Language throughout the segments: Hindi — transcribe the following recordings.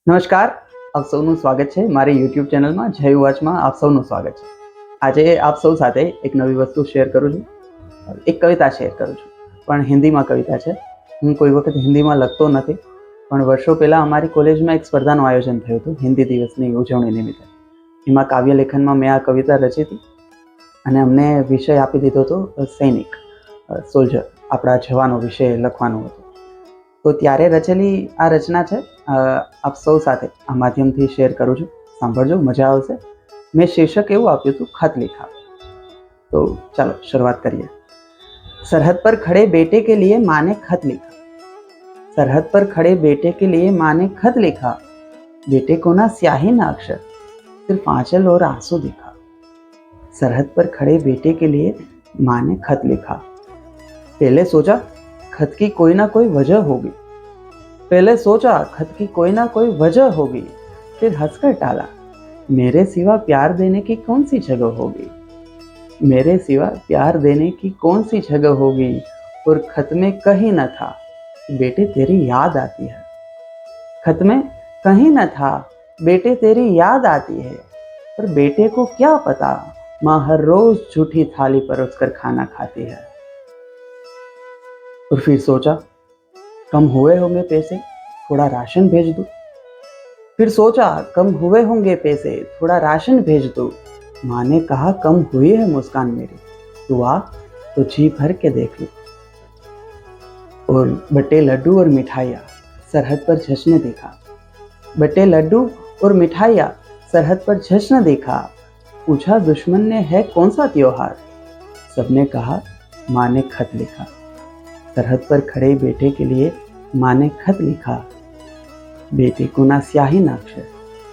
નમસ્કાર, આપ સૌનું સ્વાગત છે મારી યુટ્યુબ ચેનલમાં જય વાચમાં આપ સૌનું સ્વાગત છે. આજે આપ સૌ સાથે એક નવી વસ્તુ શેર કરું છું. એક કવિતા શેર કરું છું, પણ હિન્દીમાં કવિતા છે. હું કોઈ વખત હિન્દીમાં લખતો નથી, પણ વર્ષો પહેલાં અમારી કોલેજમાં એક સ્પર્ધાનું આયોજન થયું હતું હિન્દી દિવસની ઉજવણી નિમિત્તે. એમાં કાવ્ય લેખનમાં મેં આ કવિતા રચી હતી અને અમને વિષય આપી દીધો હતો સૈનિક, સોલ્જર, આપણા જવાનો વિશે લખવાનું હતું. તો ત્યારે રચેલી આ રચના છે, આપ સૌ સાથે આ માધ્યમથી શેર કરું છું. સાંભળજો, મજા આવશે. મેં શીર્ષક એવું આપ્યું હતું, खत लिखा. तो चलो शुरुआत करिए. सरहद पर खड़े बेटे के लिए माँ ने खत लिखा. सरहद पर खड़े बेटे के लिए माँ ने खत लिखा. बेटे को ना स्याही ना अक्षर, सिर्फ आंचल और आंसू दिखा. सरहद पर खड़े बेटे के लिए माँ ने खत लिखा. पहले सोचा खत की कोई ना कोई वजह होगी. पहले सोचा खत की कोई ना कोई वजह होगी, फिर हंसकर टाला, मेरे सिवा प्यार देने की कौन सी जगह होगी. मेरे सिवा प्यार देने की कौन सी जगह होगी. और खत में कहीं न था, बेटे तेरी याद आती है. खत में कहीं न था, बेटे तेरी याद आती है. पर बेटे को क्या पता, माँ हर रोज झूठी थाली परोस कर खाना खाती है. और फिर सोचा कम हुए होंगे पैसे, थोड़ा राशन भेज दूं. फिर सोचा कम हुए होंगे पैसे, थोड़ा राशन भेज दूं. माँ ने कहा कम हुई है मुस्कान मेरी, तू आ तो जी भर के देख लूं. और बटे लड्डू और मिठाइयाँ सरहद पर जश्न देखा. बटे लड्डू और मिठाइयाँ सरहद पर जश्न देखा. पूछा दुश्मन ने है कौन सा त्योहार, सबने कहा माँ ने खत लिखा. सरहद पर खड़े बेटे के लिए माँ ने खत लिखा. बेटे को ना स्याही ना अक्षर,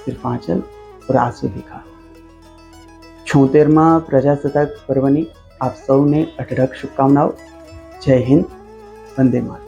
सिर्फ आंचल और आंसू दिखा. 76માં પ્રજાસત્તાક પર્વની આપ સૌને અઢળક શુભકામનાઓ. જય હિન્દ, વંદે માતરમ.